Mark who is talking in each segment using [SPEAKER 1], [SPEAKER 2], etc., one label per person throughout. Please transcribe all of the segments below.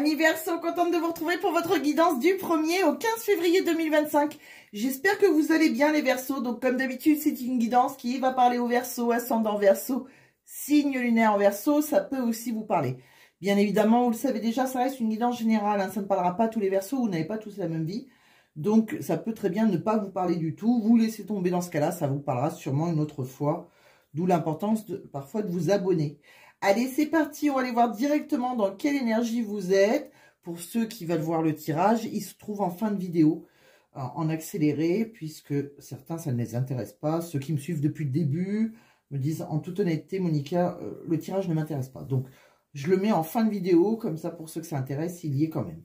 [SPEAKER 1] Amis Verseau, contente de vous retrouver pour votre guidance du 1er au 15 février 2025. J'espère que vous allez bien les Verseaux. Donc comme d'habitude, c'est une guidance qui va parler aux Verseaux, ascendant Verseau, signe lunaire Verseau. Ça peut aussi vous parler. Bien évidemment, vous le savez déjà, ça reste une guidance générale. Hein, ça ne parlera pas à tous les Verseaux, vous n'avez pas tous la même vie. Donc ça peut très bien ne pas vous parler du tout. Vous laissez tomber dans ce cas-là, ça vous parlera sûrement une autre fois. D'où l'importance parfois de vous abonner. Allez, c'est parti, on va aller voir directement dans quelle énergie vous êtes. Pour ceux qui veulent voir le tirage, il se trouve en fin de vidéo, en accéléré, puisque certains, ça ne les intéresse pas. Ceux qui me suivent depuis le début me disent en toute honnêteté, Monica, le tirage ne m'intéresse pas. Donc, je le mets en fin de vidéo, comme ça, pour ceux que ça intéresse, il y est quand même.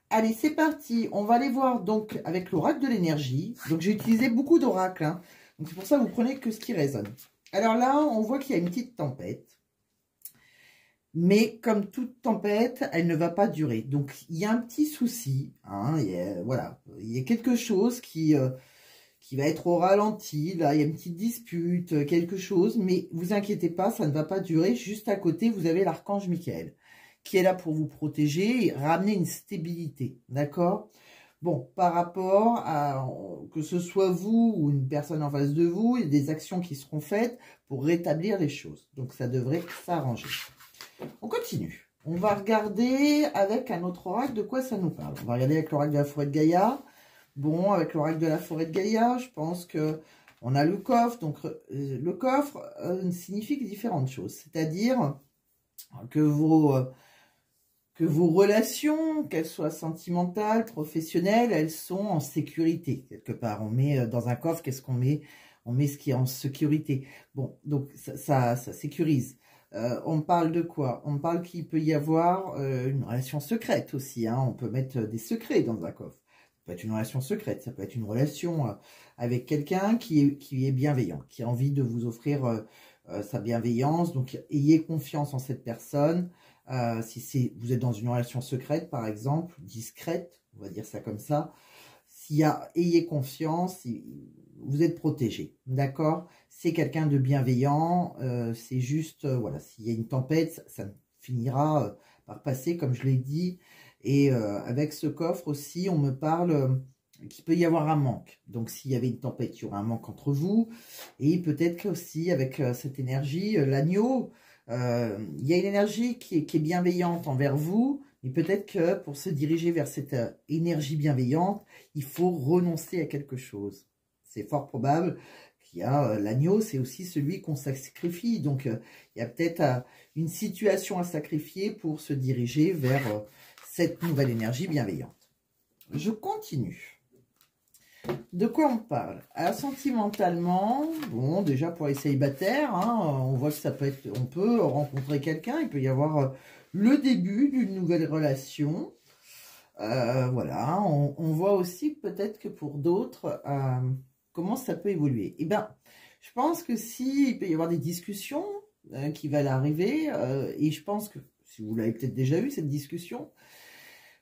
[SPEAKER 1] Allez, c'est parti, on va aller voir donc avec l'oracle de l'énergie. Donc, j'ai utilisé beaucoup d'oracles, hein. Donc, c'est pour ça que vous prenez que ce qui résonne. Alors là, on voit qu'il y a une petite tempête. Mais comme toute tempête, elle ne va pas durer. Donc, il y a un petit souci. Hein, voilà, il y a quelque chose qui va être au ralenti. Là, il y a une petite dispute, quelque chose. Mais vous inquiétez pas, ça ne va pas durer. Juste à côté, vous avez l'archange Michael, qui est là pour vous protéger et ramener une stabilité. D'accord ? Bon, par rapport à que ce soit vous ou une personne en face de vous, il y a des actions qui seront faites pour rétablir les choses. Donc, ça devrait s'arranger. On continue. On va regarder avec un autre oracle de quoi ça nous parle. On va regarder avec l'oracle de la forêt de Gaïa. Bon, avec l'oracle de la forêt de Gaïa, je pense que on a le coffre. Donc, le coffre signifie différentes choses. C'est-à-dire que vos relations, qu'elles soient sentimentales, professionnelles, elles sont en sécurité, quelque part. On met dans un coffre, qu'est-ce qu'on met? On met ce qui est en sécurité. Bon, donc ça sécurise. On parle de quoi? On parle qu'il peut y avoir une relation secrète aussi. Hein. On peut mettre des secrets dans un coffre. Ça peut être une relation secrète, ça peut être une relation avec quelqu'un qui est bienveillant, qui a envie de vous offrir sa bienveillance. Donc, ayez confiance en cette personne. Si vous êtes dans une relation secrète, par exemple, discrète, on va dire ça comme ça, ayez confiance, vous êtes protégé, d'accord? C'est quelqu'un de bienveillant, c'est juste, voilà, s'il y a une tempête, ça finira par passer, comme je l'ai dit, et avec ce coffre aussi, on me parle qu'il peut y avoir un manque. Donc, s'il y avait une tempête, il y aurait un manque entre vous, et peut-être aussi, avec cette énergie, l'agneau, il y a une énergie qui est bienveillante envers vous, mais peut-être que pour se diriger vers cette énergie bienveillante, il faut renoncer à quelque chose. C'est fort probable qu'il y a l'agneau, c'est aussi celui qu'on sacrifie. Donc, il y a peut-être une situation à sacrifier pour se diriger vers cette nouvelle énergie bienveillante. Je continue. De quoi on parle? Alors, sentimentalement, bon, déjà pour les célibataires, hein, on voit que ça peut être, on peut rencontrer quelqu'un, il peut y avoir le début d'une nouvelle relation. Voilà, on voit aussi peut-être que pour d'autres, comment ça peut évoluer. Eh bien, je pense que il peut y avoir des discussions qui vont arriver, et je pense que, si vous l'avez peut-être déjà eu, cette discussion,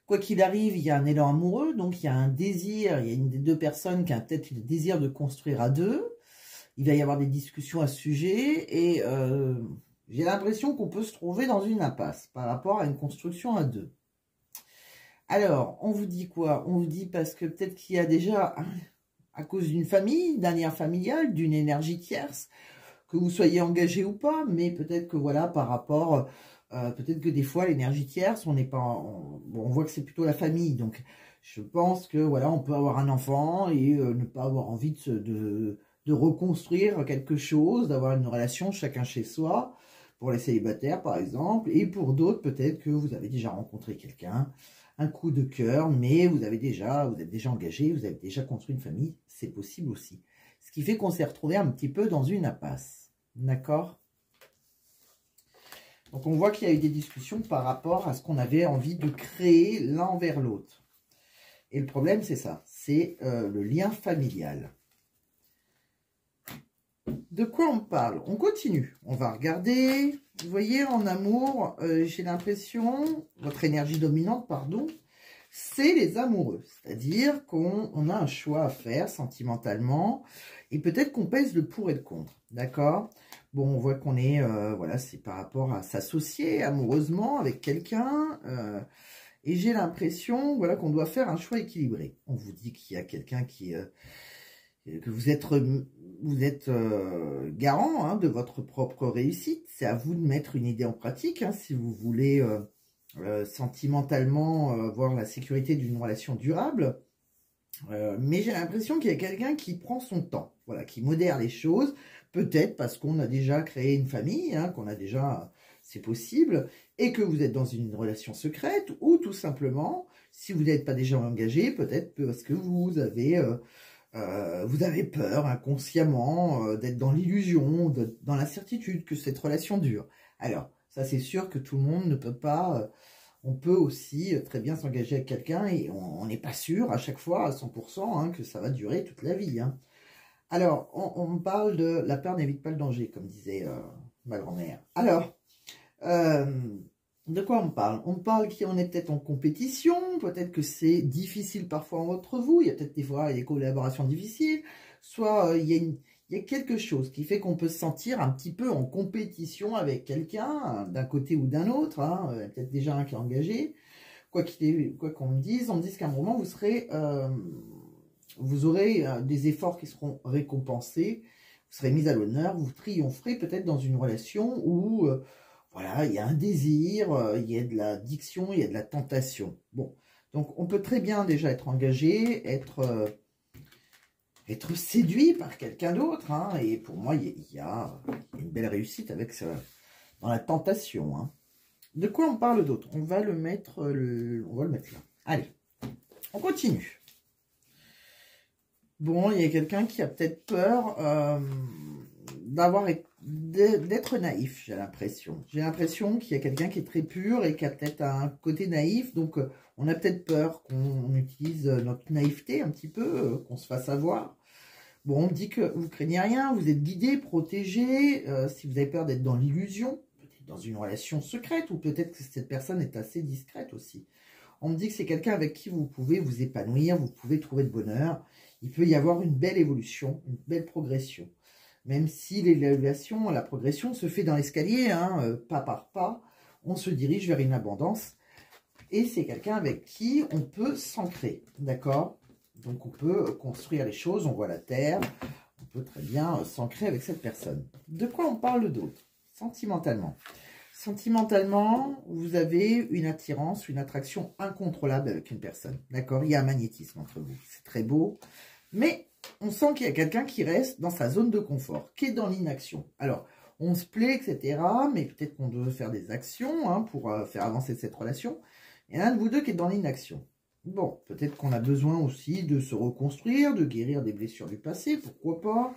[SPEAKER 1] quoi qu'il arrive, il y a un élan amoureux, donc il y a un désir, il y a une des deux personnes qui a peut-être le désir de construire à deux. Il va y avoir des discussions à ce sujet et j'ai l'impression qu'on peut se trouver dans une impasse par rapport à une construction à deux. Alors, on vous dit quoi? On vous dit parce que peut-être qu'il y a déjà, à cause d'une famille, d'un lien familial, d'une énergie tierce, que vous soyez engagé ou pas, mais peut-être que voilà, par rapport... peut-être que des fois, l'énergie tierce, on n'est pas... on voit que c'est plutôt la famille. Donc, je pense que, voilà, on peut avoir un enfant et ne pas avoir envie de reconstruire quelque chose, d'avoir une relation chacun chez soi, pour les célibataires, par exemple. Et pour d'autres, peut-être que vous avez déjà rencontré quelqu'un, un coup de cœur, mais vous êtes déjà engagé, vous avez déjà construit une famille. C'est possible aussi. Ce qui fait qu'on s'est retrouvé un petit peu dans une impasse. D'accord ? Donc, on voit qu'il y a eu des discussions par rapport à ce qu'on avait envie de créer l'un envers l'autre. Et le problème, c'est ça, c'est le lien familial. De quoi on parle? On continue. On va regarder. Vous voyez, en amour, j'ai l'impression, votre énergie dominante, pardon, c'est les amoureux. C'est-à-dire qu'on a un choix à faire sentimentalement et peut-être qu'on pèse le pour et le contre. D'accord? Bon, on voit qu'on est, voilà, c'est par rapport à s'associer amoureusement avec quelqu'un. Et j'ai l'impression, voilà, qu'on doit faire un choix équilibré. On vous dit qu'il y a quelqu'un que vous êtes garant hein, de votre propre réussite. C'est à vous de mettre une idée en pratique hein, si vous voulez sentimentalement voir la sécurité d'une relation durable. Mais j'ai l'impression qu'il y a quelqu'un qui prend son temps, voilà, qui modère les choses, peut-être parce qu'on a déjà créé une famille, hein, qu'on a déjà, c'est possible, et que vous êtes dans une relation secrète, ou tout simplement, si vous n'êtes pas déjà engagé, peut-être parce que vous avez peur inconsciemment d'être dans l'illusion, dans l'incertitude que cette relation dure. Alors, ça c'est sûr que tout le monde ne peut pas... on peut aussi très bien s'engager avec quelqu'un et on n'est pas sûr à chaque fois à 100% hein, que ça va durer toute la vie. Hein. Alors, on parle de la peur n'évite pas le danger, comme disait ma grand-mère. Alors, de quoi on parle? On parle qu'on est peut-être en compétition, peut-être que c'est difficile parfois entre vous, il y a peut-être des fois des collaborations difficiles, soit il y a quelque chose qui fait qu'on peut se sentir un petit peu en compétition avec quelqu'un, d'un côté ou d'un autre, hein, peut-être déjà un qui est engagé, quoi qu'on me dise, on me dise qu'à un moment vous aurez des efforts qui seront récompensés, vous serez mis à l'honneur, vous triompherez peut-être dans une relation où... voilà, il y a un désir, il y a de la diction, il y a de la tentation. Bon, donc on peut très bien déjà être engagé, être séduit par quelqu'un d'autre. Hein, et pour moi, il y a une belle réussite avec ça, dans la tentation. Hein. De quoi on parle d'autre? On va le mettre là. Allez, on continue. Bon, il y a quelqu'un qui a peut-être peur d'être naïf, j'ai l'impression. J'ai l'impression qu'il y a quelqu'un qui est très pur et qui a peut-être un côté naïf. Donc, on a peut-être peur qu'on utilise notre naïveté un petit peu, qu'on se fasse avoir. Bon, on me dit que vous craignez rien, vous êtes guidé, protégé. Si vous avez peur d'être dans l'illusion, peut-être dans une relation secrète, ou peut-être que cette personne est assez discrète aussi. On me dit que c'est quelqu'un avec qui vous pouvez vous épanouir, vous pouvez trouver de bonheur. Il peut y avoir une belle évolution, une belle progression. Même si l'élévation, la progression se fait dans l'escalier, hein, pas par pas, on se dirige vers une abondance. Et c'est quelqu'un avec qui on peut s'ancrer, d'accord? Donc on peut construire les choses, on voit la terre, on peut très bien s'ancrer avec cette personne. De quoi on parle d'autre? Sentimentalement. Sentimentalement, vous avez une attirance, une attraction incontrôlable avec une personne, d'accord? Il y a un magnétisme entre vous, c'est très beau, mais... on sent qu'il y a quelqu'un qui reste dans sa zone de confort, qui est dans l'inaction. Alors, on se plaît, etc., mais peut-être qu'on doit faire des actions hein, pour faire avancer cette relation. Il y en a un de vous deux qui est dans l'inaction. Bon, peut-être qu'on a besoin aussi de se reconstruire, de guérir des blessures du passé, pourquoi pas.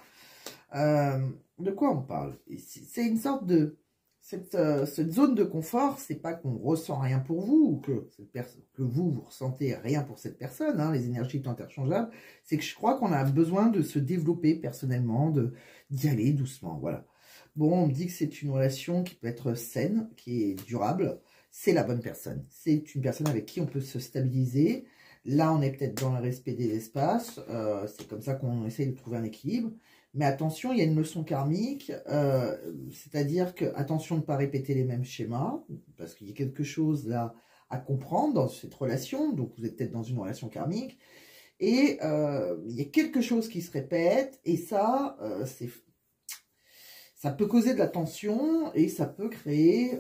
[SPEAKER 1] De quoi on parle? C'est une sorte de... Cette zone de confort, c'est pas qu'on ressent rien pour vous, ou que vous ressentez rien pour cette personne, hein, les énergies sont interchangeables, c'est que je crois qu'on a besoin de se développer personnellement, d'y aller doucement, voilà. Bon, on me dit que c'est une relation qui peut être saine, qui est durable, c'est la bonne personne. C'est une personne avec qui on peut se stabiliser. Là, on est peut-être dans le respect des espaces, c'est comme ça qu'on essaye de trouver un équilibre. Mais attention, il y a une leçon karmique, c'est-à-dire que attention de ne pas répéter les mêmes schémas, parce qu'il y a quelque chose là à comprendre dans cette relation, donc vous êtes peut-être dans une relation karmique, et il y a quelque chose qui se répète, et ça, ça peut causer de la tension, et ça peut créer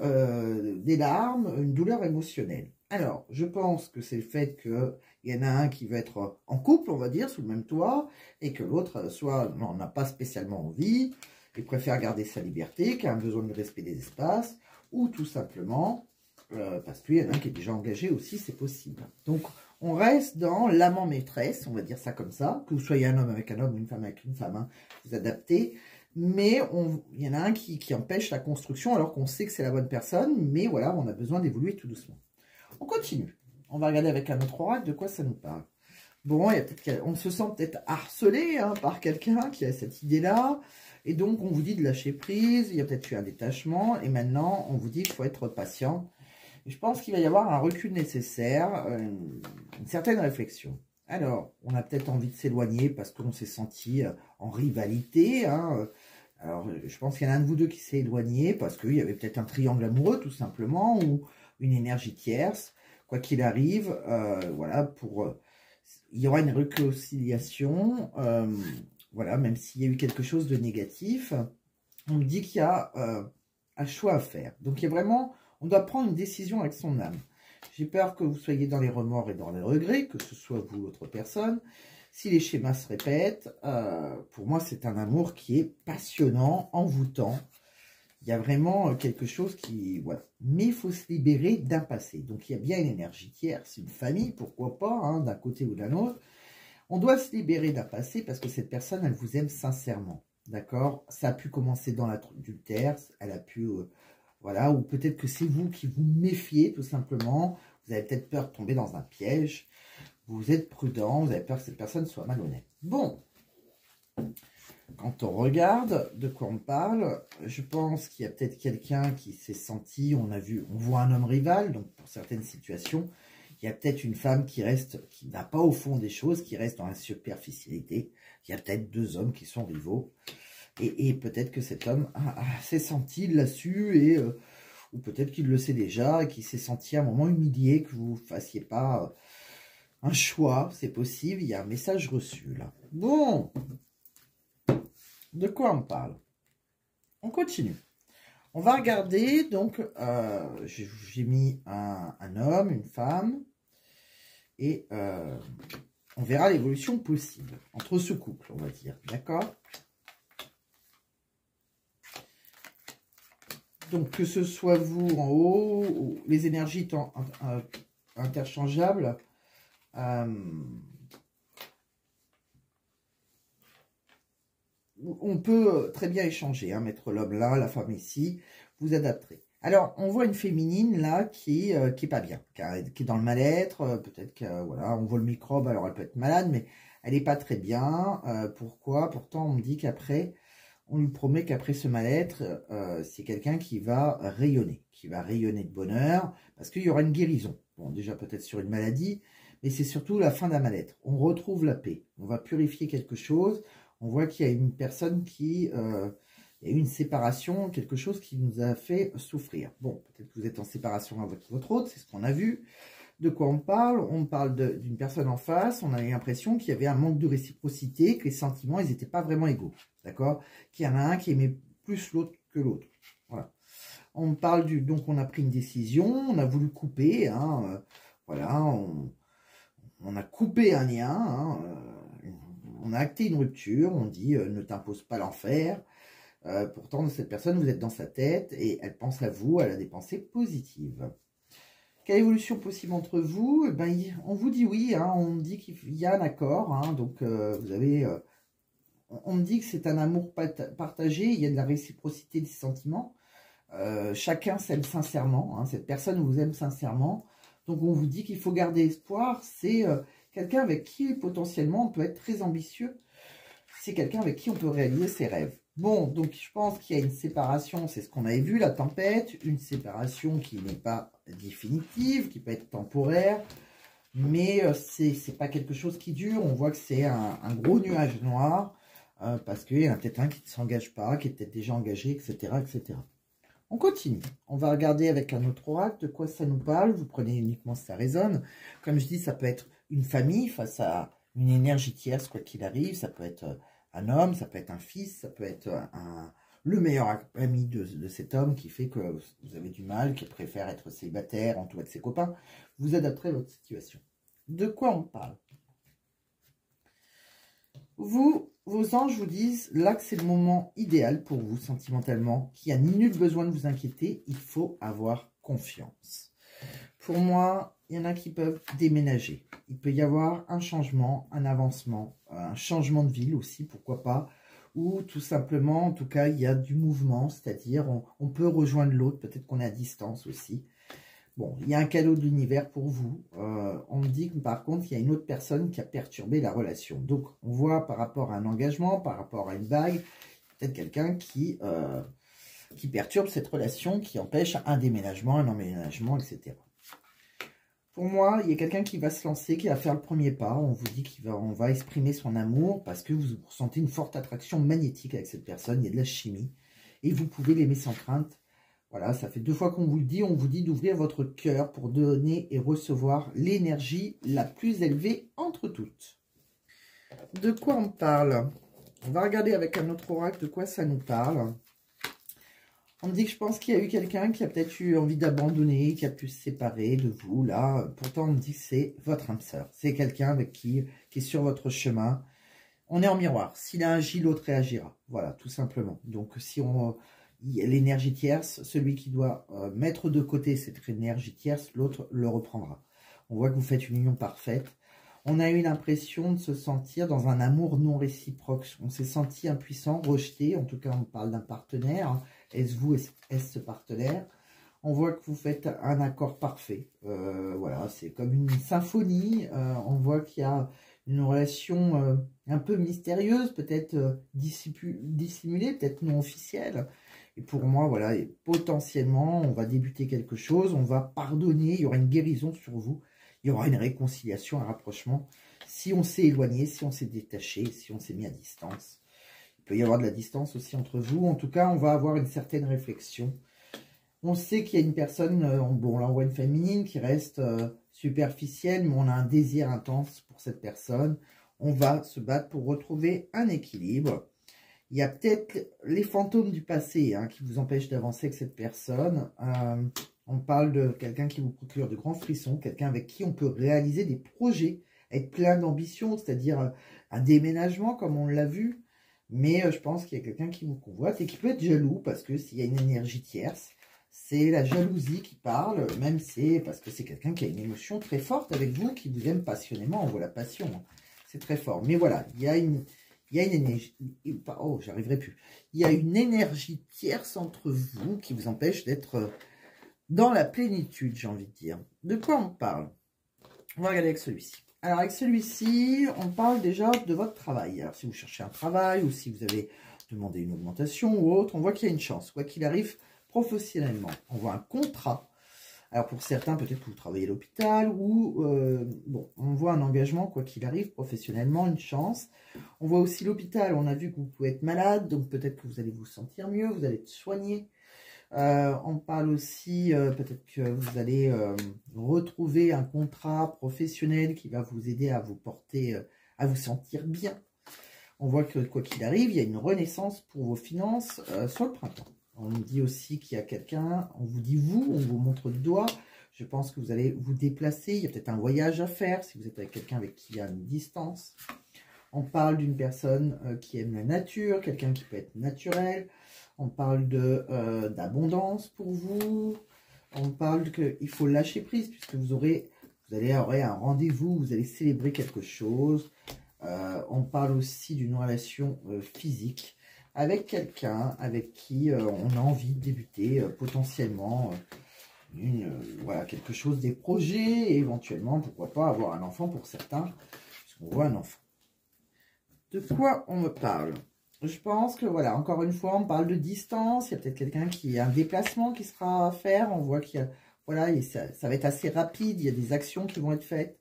[SPEAKER 1] des larmes, une douleur émotionnelle. Alors, je pense que c'est le fait qu'il y en a un qui veut être en couple, on va dire, sous le même toit, et que l'autre, soit n'en a pas spécialement envie, et préfère garder sa liberté, qui a un besoin de respect des espaces, ou tout simplement, parce qu'il y en a un qui est déjà engagé aussi, c'est possible. Donc, on reste dans l'amant maîtresse, on va dire ça comme ça, que vous soyez un homme avec un homme ou une femme avec une femme, hein, vous adaptez, mais il y en a un qui empêche la construction, alors qu'on sait que c'est la bonne personne, mais voilà, on a besoin d'évoluer tout doucement. On continue. On va regarder avec un autre oracle de quoi ça nous parle. Bon, on se sent peut-être harcelé hein, par quelqu'un qui a cette idée-là. Et donc, on vous dit de lâcher prise. Il y a peut-être eu un détachement. Et maintenant, on vous dit qu'il faut être patient. Et je pense qu'il va y avoir un recul nécessaire, une certaine réflexion. Alors, on a peut-être envie de s'éloigner parce qu'on s'est senti en rivalité. Hein. Alors, je pense qu'il y en a un de vous deux qui s'est éloigné parce qu'il y avait peut-être un triangle amoureux, tout simplement, ou une énergie tierce, quoi qu'il arrive, voilà, il y aura une réconciliation, voilà, même s'il y a eu quelque chose de négatif, on me dit qu'il y a un choix à faire. Donc, il y a vraiment, on doit prendre une décision avec son âme. J'ai peur que vous soyez dans les remords et dans les regrets, que ce soit vous ou l'autre personne. Si les schémas se répètent, pour moi, c'est un amour qui est passionnant, envoûtant. Il y a vraiment quelque chose qui... Voilà. Mais il faut se libérer d'un passé. Donc, il y a bien une énergie tierce, c'est une famille, pourquoi pas, hein, d'un côté ou d'un autre. On doit se libérer d'un passé parce que cette personne, elle vous aime sincèrement. D'accord? Ça a pu commencer dans l'adultère, elle a pu... voilà, ou peut-être que c'est vous qui vous méfiez, tout simplement. Vous avez peut-être peur de tomber dans un piège. Vous êtes prudent, vous avez peur que cette personne soit malhonnête. Bon, quand on regarde de quoi on parle, je pense qu'il y a peut-être quelqu'un qui s'est senti, on voit un homme rival, donc pour certaines situations, il y a peut-être une femme qui n'a pas au fond des choses, qui reste dans la superficialité. Il y a peut-être deux hommes qui sont rivaux. Et peut-être que cet homme s'est senti, il l'a su, ou peut-être qu'il le sait déjà, et qu'il s'est senti à un moment humilié, que vous ne fassiez pas un choix, c'est possible, il y a un message reçu là. Bon, de quoi on parle? On continue. On va regarder, donc, j'ai mis un homme, une femme, et on verra l'évolution possible entre ce couple, on va dire, d'accord? Donc, que ce soit vous en haut, ou les énergies étant interchangeables, on peut très bien échanger, hein, mettre l'homme là, la femme ici, vous adapterez. Alors, on voit une féminine là qui est pas bien, qui est dans le mal-être, peut-être que, voilà, on voit le microbe, alors elle peut être malade, mais elle n'est pas très bien. Pourquoi? Pourtant, on me dit qu'après, on lui promet qu'après ce mal-être, c'est quelqu'un qui va rayonner de bonheur, parce qu'il y aura une guérison. Bon, déjà peut-être sur une maladie, mais c'est surtout la fin d'un mal-être. On retrouve la paix, on va purifier quelque chose. On voit qu'il y a une personne il y a eu une séparation, quelque chose qui nous a fait souffrir. Bon, peut-être que vous êtes en séparation avec votre autre, c'est ce qu'on a vu. De quoi on parle? On parle d'une personne en face, on a l'impression qu'il y avait un manque de réciprocité, que les sentiments, ils n'étaient pas vraiment égaux, d'accord? Qu'il y en a un qui aimait plus l'autre que l'autre, voilà. On parle donc on a pris une décision, on a voulu couper, hein, voilà, on a coupé un lien, hein, on a acté une rupture, on dit ne t'impose pas l'enfer. Pourtant, cette personne, vous êtes dans sa tête et elle pense à vous, elle a des pensées positives. Quelle évolution possible entre vous? Eh ben, on vous dit oui, hein, on me dit qu'il y a un accord, hein, donc vous avez... on me dit que c'est un amour partagé, il y a de la réciprocité des sentiments. Chacun s'aime sincèrement, hein, cette personne vous aime sincèrement. Donc on vous dit qu'il faut garder espoir, c'est quelqu'un avec qui potentiellement on peut être très ambitieux. C'est quelqu'un avec qui on peut réaliser ses rêves. Bon, donc je pense qu'il y a une séparation, c'est ce qu'on avait vu, la tempête, une séparation qui n'est pas définitive, qui peut être temporaire, mais c'est pas quelque chose qui dure. On voit que c'est un gros nuage noir, parce qu'il y en a peut-être un qui ne s'engage pas, qui est peut-être déjà engagé, etc., etc. On continue. On va regarder avec un autre oracle de quoi ça nous parle. Vous prenez uniquement si ça résonne. Comme je dis, ça peut être une famille face à une énergie tierce, quoi qu'il arrive. Ça peut être un homme, ça peut être un fils, ça peut être le meilleur ami de cet homme qui fait que vous avez du mal, qui préfère être célibataire, entouré de ses copains. Vous adapterez votre situation. De quoi on parle? Vos anges vous disent là que c'est le moment idéal pour vous sentimentalement, qu'il n'y a nul besoin de vous inquiéter, il faut avoir confiance. Pour moi, il y en a qui peuvent déménager. Il peut y avoir un changement, un avancement, un changement de ville aussi, pourquoi pas. Ou tout simplement, en tout cas, il y a du mouvement, c'est-à-dire on peut rejoindre l'autre, peut-être qu'on est à distance aussi. Bon, il y a un cadeau de l'univers pour vous. On me dit que par contre, il y a une autre personne qui a perturbé la relation. Donc, on voit par rapport à un engagement, par rapport à une bague, peut-être quelqu'un qui perturbe cette relation, qui empêche un déménagement, un emménagement, etc. Pour moi, il y a quelqu'un qui va se lancer, qui va faire le premier pas. On vous dit qu'on va exprimer son amour parce que vous ressentez une forte attraction magnétique avec cette personne. Il y a de la chimie et vous pouvez l'aimer sans crainte. Voilà, ça fait 2 fois qu'on vous le dit. On vous dit d'ouvrir votre cœur pour donner et recevoir l'énergie la plus élevée entre toutes. De quoi on parle? On va regarder avec un autre oracle de quoi ça nous parle. On me dit que je pense qu'il y a eu quelqu'un qui a peut-être eu envie d'abandonner, qui a pu se séparer de vous, là. Pourtant, on me dit que c'est votre âme sœur. C'est quelqu'un avec qui est sur votre chemin. On est en miroir. S'il a agi, l'autre réagira. Voilà, tout simplement. Donc, si on... l'énergie tierce, celui qui doit mettre de côté cette énergie tierce, l'autre le reprendra. On voit que vous faites une union parfaite. On a eu l'impression de se sentir dans un amour non réciproque. On s'est senti impuissant, rejeté. En tout cas, on parle d'un partenaire. Est-ce vous, est-ce ce partenaire? On voit que vous faites un accord parfait. Voilà, c'est comme une symphonie. On voit qu'il y a une relation un peu mystérieuse, peut-être dissimulée, peut-être non officielle. Et pour moi, voilà, et potentiellement, on va débuter quelque chose, on va pardonner, il y aura une guérison sur vous, il y aura une réconciliation, un rapprochement. Si on s'est éloigné, si on s'est détaché, si on s'est mis à distance. Il peut y avoir de la distance aussi entre vous. En tout cas, on va avoir une certaine réflexion. On sait qu'il y a une personne, bon là on voit une féminine qui reste superficielle, mais on a un désir intense pour cette personne. On va se battre pour retrouver un équilibre. Il y a peut-être les fantômes du passé qui vous empêchent d'avancer avec cette personne. On parle de quelqu'un qui vous procure de grands frissons, quelqu'un avec qui on peut réaliser des projets, être plein d'ambition, c'est-à-dire un déménagement comme on l'a vu. Mais je pense qu'il y a quelqu'un qui vous convoite et qui peut être jaloux parce que s'il y a une énergie tierce, c'est la jalousie qui parle, même c'est parce que c'est quelqu'un qui a une émotion très forte avec vous, qui vous aime passionnément. On voit la passion, c'est très fort. Mais voilà, il y a une énergie, oh, j'arriverai plus. Il y a une énergie tierce entre vous qui vous empêche d'être dans la plénitude, j'ai envie de dire. De quoi on parle? On va regarder avec celui-ci. Alors, avec celui-ci, on parle déjà de votre travail. Alors, si vous cherchez un travail ou si vous avez demandé une augmentation ou autre, on voit qu'il y a une chance. Quoi qu'il arrive, professionnellement, on voit un contrat. Alors, pour certains, peut-être que vous travaillez à l'hôpital ou, bon, on voit un engagement, quoi qu'il arrive, professionnellement, une chance. On voit aussi l'hôpital. On a vu que vous pouvez être malade, donc peut-être que vous allez vous sentir mieux, vous allez être soigné. On parle aussi, peut-être que vous allez retrouver un contrat professionnel qui va vous aider à vous porter, à vous sentir bien. On voit que quoi qu'il arrive, il y a une renaissance pour vos finances sur le printemps. On nous dit aussi qu'il y a quelqu'un, on vous dit vous, on vous montre le doigt. Je pense que vous allez vous déplacer, il y a peut-être un voyage à faire si vous êtes avec quelqu'un avec qui il y a une distance. On parle d'une personne qui aime la nature, quelqu'un qui peut être naturel. On parle d'abondance pour vous. On parle qu'il faut lâcher prise puisque vous aurez un rendez-vous, vous allez célébrer quelque chose. On parle aussi d'une relation physique avec quelqu'un avec qui on a envie de débuter potentiellement voilà, quelque chose, des projets et éventuellement, pourquoi pas, avoir un enfant pour certains, puisqu'on voit un enfant. De quoi on me parle? Je pense que, voilà, encore une fois, on parle de distance. Il y a peut-être quelqu'un qui a un déplacement qui sera à faire. On voit qu'il y a, voilà, et ça va être assez rapide. Il y a des actions qui vont être faites.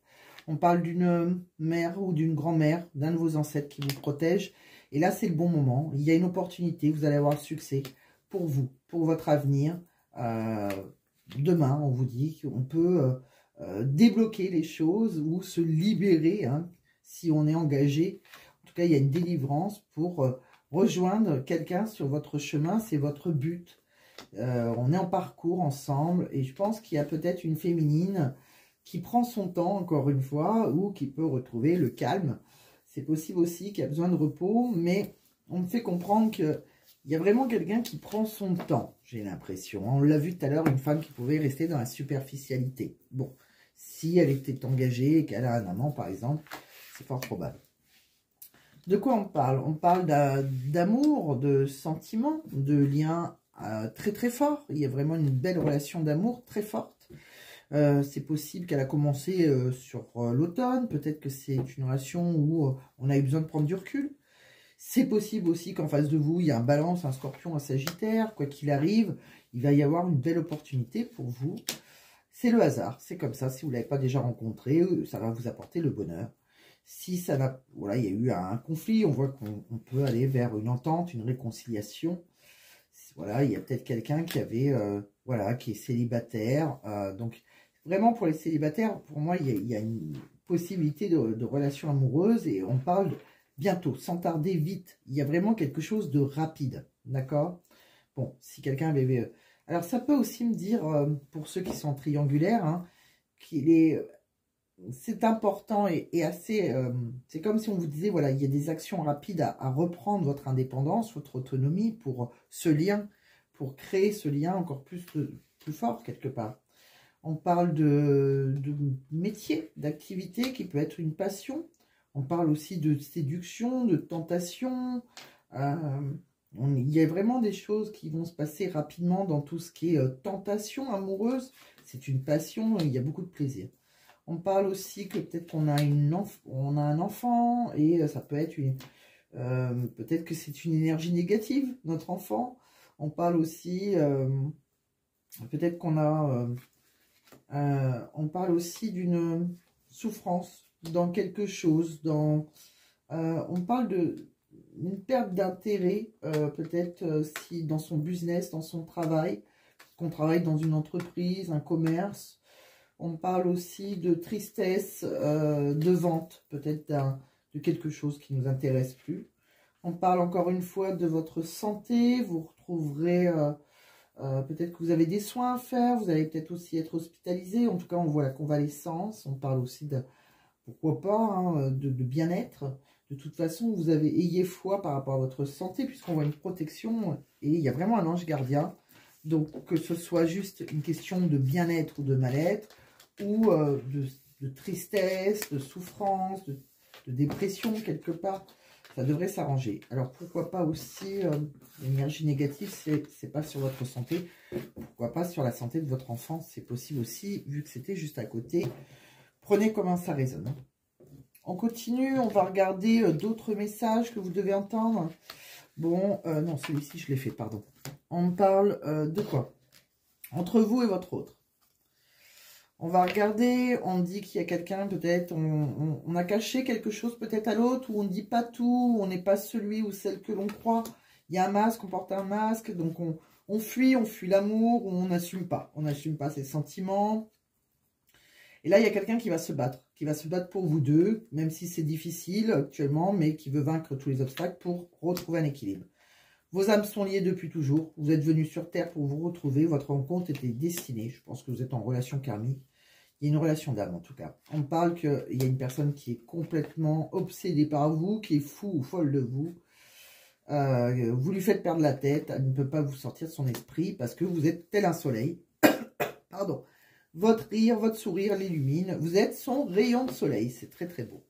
[SPEAKER 1] On parle d'une mère ou d'une grand-mère, d'un de vos ancêtres qui vous protège. Et là, c'est le bon moment. Il y a une opportunité. Vous allez avoir le succès pour vous, pour votre avenir. Demain, on vous dit qu'on peut débloquer les choses ou se libérer si on est engagé. En tout cas, il y a une délivrance pour rejoindre quelqu'un sur votre chemin. C'est votre but. On est en parcours ensemble et je pense qu'il y a peut-être une féminine qui prend son temps, encore une fois, ou qui peut retrouver le calme. C'est possible aussi qu'il y a besoin de repos, mais on me fait comprendre qu'il y a vraiment quelqu'un qui prend son temps, j'ai l'impression. On l'a vu tout à l'heure, une femme qui pouvait rester dans la superficialité. Bon, si elle était engagée et qu'elle a un amant, par exemple, c'est fort probable. De quoi on parle? On parle d'amour, de sentiments, de liens très très forts. Il y a vraiment une belle relation d'amour très forte. C'est possible qu'elle a commencé sur l'automne. Peut-être que c'est une relation où on a eu besoin de prendre du recul. C'est possible aussi qu'en face de vous, il y a un balance, un scorpion, un sagittaire. Quoi qu'il arrive, il va y avoir une belle opportunité pour vous. C'est le hasard, c'est comme ça. Si vous ne l'avez pas déjà rencontré, ça va vous apporter le bonheur. Si ça n'a, voilà, il y a eu un conflit, on voit qu'on peut aller vers une entente, une réconciliation. Voilà, il y a peut-être quelqu'un qui avait, voilà, qui est célibataire. Donc, vraiment, pour les célibataires, pour moi, il y a une possibilité de relation amoureuse et on parle bientôt, sans tarder, vite. Il y a vraiment quelque chose de rapide, d'accord? Bon, si quelqu'un avait... alors, ça peut aussi me dire, pour ceux qui sont triangulaires, hein, qu'il est... c'est important et assez... c'est comme si on vous disait, voilà, il y a des actions rapides à reprendre votre indépendance, votre autonomie pour ce lien, pour créer ce lien encore plus fort quelque part. On parle de métier, d'activité qui peut être une passion. On parle aussi de séduction, de tentation. Il y a vraiment des choses qui vont se passer rapidement dans tout ce qui est tentation amoureuse. C'est une passion, il y a beaucoup de plaisir. On parle aussi que peut-être qu'on a, on a un enfant et ça peut être une... peut-être que c'est une énergie négative, notre enfant. On parle aussi... peut-être qu'on a... on parle aussi d'une souffrance dans quelque chose, on parle d'une perte d'intérêt, peut-être si dans son business, dans son travail, qu'on travaille dans une entreprise, un commerce. On parle aussi de tristesse, de vente, peut-être de quelque chose qui ne nous intéresse plus. On parle encore une fois de votre santé, vous retrouverez... peut-être que vous avez des soins à faire, vous allez peut-être aussi être hospitalisé. En tout cas, on voit la convalescence. On parle aussi de, pourquoi pas, hein, de bien-être. De toute façon, vous avez ayez foi par rapport à votre santé, puisqu'on voit une protection et il y a vraiment un ange gardien. Donc, que ce soit juste une question de bien-être ou de mal-être, ou de tristesse, de souffrance, de dépression quelque part, ça devrait s'arranger. Alors, pourquoi pas aussi, l'énergie négative, c'est pas sur votre santé. Pourquoi pas sur la santé de votre enfant, c'est possible aussi, vu que c'était juste à côté. Prenez comment ça résonne. On continue, on va regarder d'autres messages que vous devez entendre. Bon, non, celui-ci, je l'ai fait, pardon. On parle de quoi? Entre vous et votre autre. On va regarder, on dit qu'il y a quelqu'un, peut-être, on a caché quelque chose peut-être à l'autre, ou on ne dit pas tout, on n'est pas celui ou celle que l'on croit. Il y a un masque, on porte un masque, donc on fuit l'amour, ou on n'assume pas ses sentiments. Et là, il y a quelqu'un qui va se battre pour vous deux, même si c'est difficile actuellement, mais qui veut vaincre tous les obstacles pour retrouver un équilibre. Vos âmes sont liées depuis toujours. Vous êtes venus sur Terre pour vous retrouver. Votre rencontre était destinée. Je pense que vous êtes en relation karmique. Il y a une relation d'âme, en tout cas. On parle qu'il y a une personne qui est complètement obsédée par vous, qui est fou ou folle de vous. Vous lui faites perdre la tête. Elle ne peut pas vous sortir de son esprit parce que vous êtes tel un soleil. Pardon. Votre rire, votre sourire l'illumine. Vous êtes son rayon de soleil. C'est très, très beau.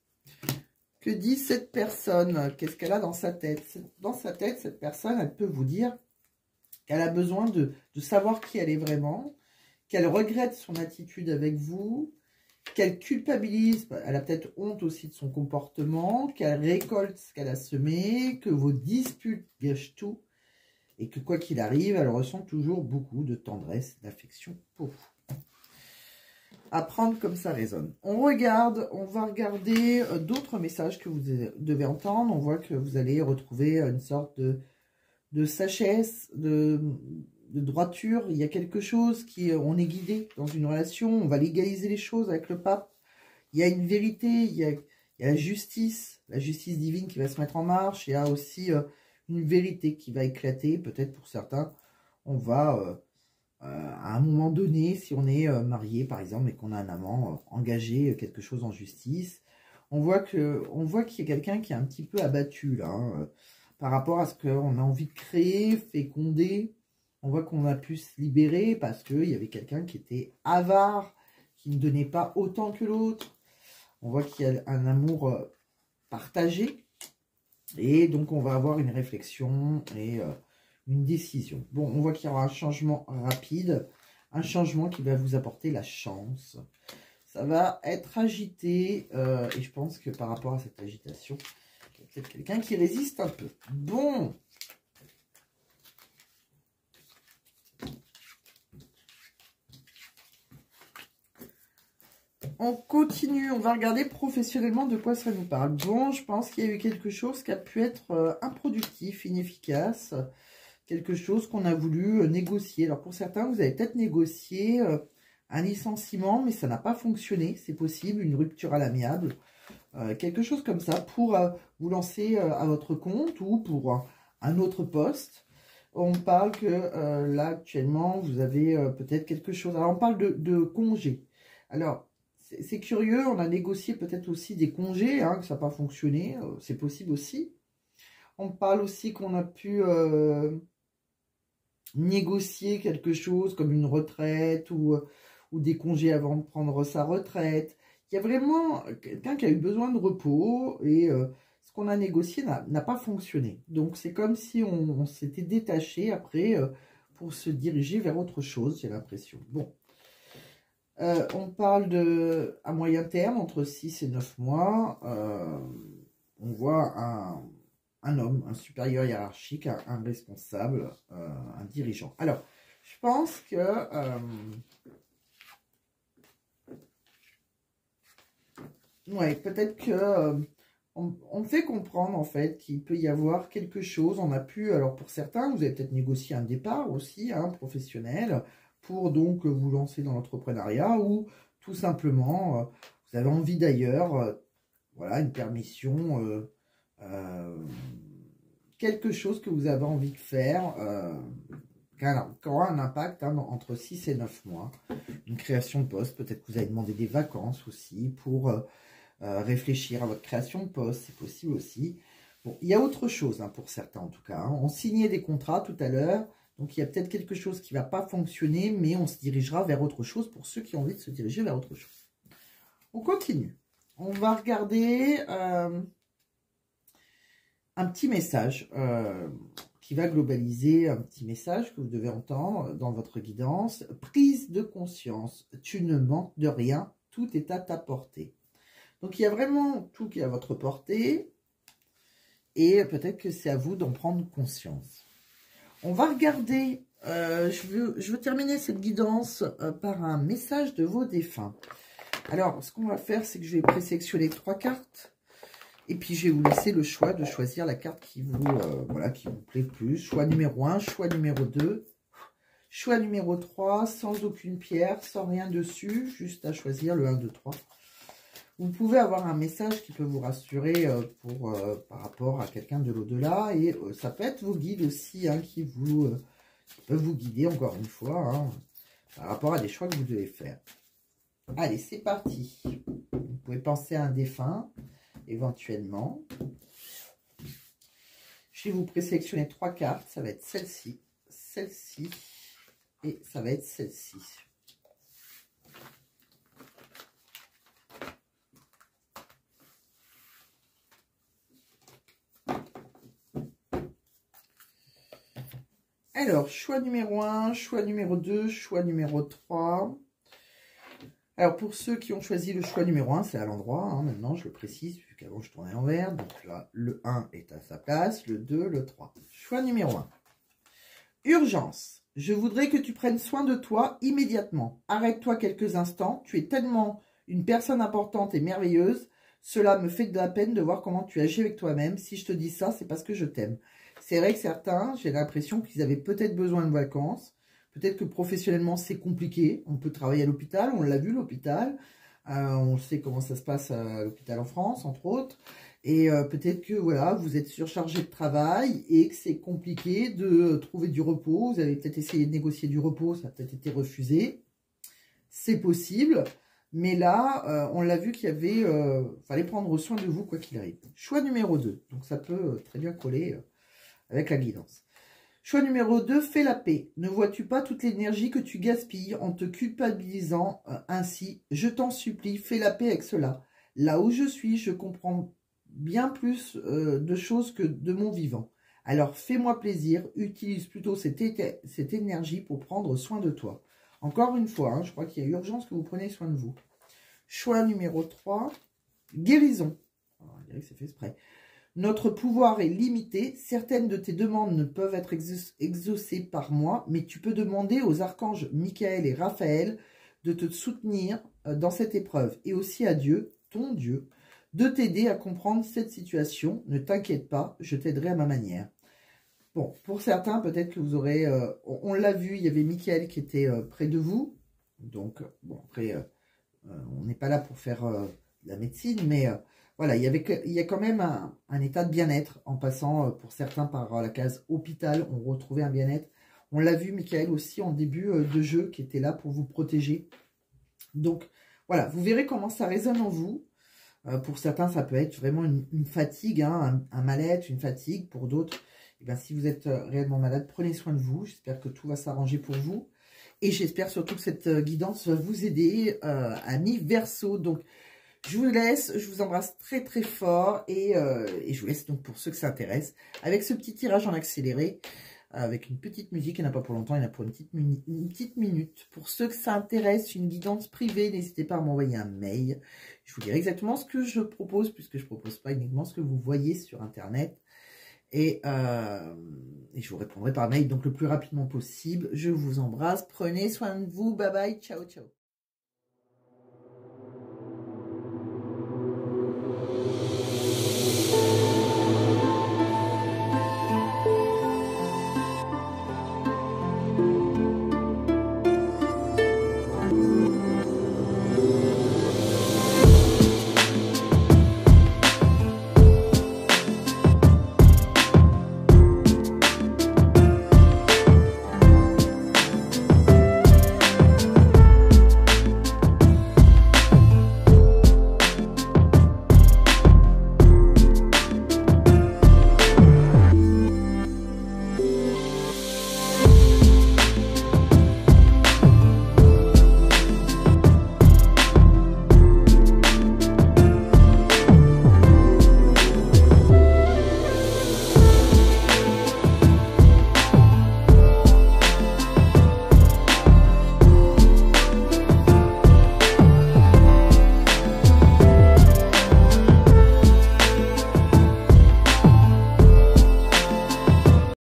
[SPEAKER 1] Que dit cette personne? Qu'est-ce qu'elle a dans sa tête? Dans sa tête, cette personne, elle peut vous dire qu'elle a besoin de savoir qui elle est vraiment, qu'elle regrette son attitude avec vous, qu'elle culpabilise, elle a peut-être honte aussi de son comportement, qu'elle récolte ce qu'elle a semé, que vos disputes gâchent tout, et que quoi qu'il arrive, elle ressent toujours beaucoup de tendresse, d'affection pour vous. À prendre comme ça résonne. On va regarder d'autres messages que vous devez entendre. On voit que vous allez retrouver une sorte de sagesse, de droiture. Il y a quelque chose on est guidé dans une relation. On va légaliser les choses avec le pape. Il y a une vérité, il y a la justice divine qui va se mettre en marche. Il y a aussi une vérité qui va éclater. Peut-être pour certains, on va... à un moment donné, si on est marié par exemple et qu'on a un amant engagé quelque chose en justice, on voit qu'il y a quelqu'un qui est un petit peu abattu là, par rapport à ce qu'on a envie de créer, féconder. On voit qu'on a pu se libérer parce qu'il y avait quelqu'un qui était avare, qui ne donnait pas autant que l'autre. On voit qu'il y a un amour partagé et donc on va avoir une réflexion et une décision. Bon, on voit qu'il y aura un changement rapide, un changement qui va vous apporter la chance. Ça va être agité, et je pense que par rapport à cette agitation, il y a peut-être quelqu'un qui résiste un peu. Bon. On continue, on va regarder professionnellement de quoi ça nous parle. Bon, je pense qu'il y a eu quelque chose qui a pu être improductif, inefficace. quelque chose qu'on a voulu négocier. Alors, pour certains, vous avez peut-être négocié un licenciement, mais ça n'a pas fonctionné. C'est possible, une rupture à l'amiable. Quelque chose comme ça pour vous lancer à votre compte ou pour un autre poste. On parle que là, actuellement, vous avez peut-être quelque chose. Alors, on parle de congés. Alors, c'est curieux, on a négocié peut-être aussi des congés, hein, que ça n'a pas fonctionné. C'est possible aussi. On parle aussi qu'on a pu négocier quelque chose comme une retraite ou des congés avant de prendre sa retraite. Il y a vraiment quelqu'un qui a eu besoin de repos et ce qu'on a négocié n'a pas fonctionné. Donc, c'est comme si on s'était détaché après pour se diriger vers autre chose, j'ai l'impression. Bon, on parle à moyen terme, entre 6 et 9 mois, on voit un homme, un supérieur hiérarchique, un responsable, un dirigeant. Alors, je pense que... ouais, peut-être que on fait comprendre en fait qu'il peut y avoir quelque chose. On a pu, alors pour certains, vous avez peut-être négocié un départ aussi, hein, professionnel, pour donc vous lancer dans l'entrepreneuriat ou tout simplement vous avez envie d'ailleurs, voilà, une permission, quelque chose que vous avez envie de faire, qui aura un impact hein, entre 6 et 9 mois. Une création de poste, peut-être que vous avez demandé des vacances aussi pour réfléchir à votre création de poste, c'est possible aussi. Bon, il y a autre chose hein, pour certains en tout cas. Hein. On signait des contrats tout à l'heure, donc il y a peut-être quelque chose qui ne va pas fonctionner, mais on se dirigera vers autre chose pour ceux qui ont envie de se diriger vers autre chose. On continue. On va regarder un petit message qui va globaliser, un petit message que vous devez entendre dans votre guidance. Prise de conscience, tu ne manques de rien, tout est à ta portée. Donc il y a vraiment tout qui est à votre portée et peut-être que c'est à vous d'en prendre conscience. On va regarder, je veux terminer cette guidance par un message de vos défunts. Alors ce qu'on va faire, c'est que je vais présélectionner 3 cartes. Et puis, je vais vous laisser le choix de choisir la carte qui vous, voilà, qui vous plaît le plus. Choix numéro 1, choix numéro 2, choix numéro 3, sans aucune pierre, sans rien dessus, juste à choisir le 1, 2, 3. Vous pouvez avoir un message qui peut vous rassurer par rapport à quelqu'un de l'au-delà. Et ça peut être vos guides aussi hein, qui peuvent vous guider, encore une fois, hein, par rapport à des choix que vous devez faire. Allez, c'est parti. Vous pouvez penser à un défunt. Éventuellement, je vais vous présélectionner 3 cartes. Ça va être celle-ci, celle-ci et ça va être celle-ci. Alors, choix numéro 1, choix numéro 2, choix numéro 3. Alors, pour ceux qui ont choisi le choix numéro 1, c'est à l'endroit, hein, maintenant, je le précise, vu qu'avant, je tournais envers. Donc là, le 1 est à sa place, le 2, le 3. Choix numéro 1. Urgence. Je voudrais que tu prennes soin de toi immédiatement. Arrête-toi quelques instants. Tu es tellement une personne importante et merveilleuse. Cela me fait de la peine de voir comment tu agis avec toi-même. Si je te dis ça, c'est parce que je t'aime. C'est vrai que certains, j'ai l'impression qu'ils avaient peut-être besoin de vacances. Peut-être que professionnellement, c'est compliqué. On peut travailler à l'hôpital, on l'a vu l'hôpital. On sait comment ça se passe à l'hôpital en France, entre autres. Et peut-être que voilà, vous êtes surchargé de travail et que c'est compliqué de trouver du repos. Vous avez peut-être essayé de négocier du repos, ça a peut-être été refusé. C'est possible. Mais là, on l'a vu qu'il y avait... fallait prendre soin de vous, quoi qu'il arrive. Choix numéro 2. Donc ça peut très bien coller avec la guidance. Choix numéro 2, fais la paix. Ne vois-tu pas toute l'énergie que tu gaspilles en te culpabilisant ainsi? Je t'en supplie, fais la paix avec cela. Là où je suis, je comprends bien plus de choses que de mon vivant. Alors fais-moi plaisir, utilise plutôt cette énergie pour prendre soin de toi. Encore une fois, hein, je crois qu'il y a urgence que vous preniez soin de vous. Choix numéro 3, guérison. Alors, on dirait que c'est fait exprès. Notre pouvoir est limité. Certaines de tes demandes ne peuvent être exaucées par moi, mais tu peux demander aux archanges Michael et Raphaël de te soutenir dans cette épreuve. Et aussi à Dieu, ton Dieu, de t'aider à comprendre cette situation. Ne t'inquiète pas, je t'aiderai à ma manière. Bon, pour certains, peut-être que vous aurez... on l'a vu, il y avait Michael qui était près de vous. Donc, bon, après, on n'est pas là pour faire la médecine, mais voilà, il y a quand même un état de bien-être en passant pour certains par la case hôpital. On retrouvait un bien-être. On l'a vu, Michael, aussi en début de jeu, qui était là pour vous protéger. Donc, voilà, vous verrez comment ça résonne en vous. Pour certains, ça peut être vraiment une fatigue, hein, un mal-être, une fatigue. Pour d'autres, eh bien, si vous êtes réellement malade, prenez soin de vous. J'espère que tout va s'arranger pour vous. Et j'espère surtout que cette guidance va vous aider, amis Verseau. Donc, je vous laisse, je vous embrasse très très fort. Et je vous laisse donc pour ceux que ça intéresse, avec ce petit tirage en accéléré, avec une petite musique. Il n'y en a pas pour longtemps, il y en a pour une petite minute. Pour ceux que ça intéresse, une guidance privée, n'hésitez pas à m'envoyer un mail. Je vous dirai exactement ce que je propose, puisque je ne propose pas uniquement ce que vous voyez sur Internet. Et je vous répondrai par mail, donc le plus rapidement possible. Je vous embrasse, prenez soin de vous, bye bye, ciao, ciao.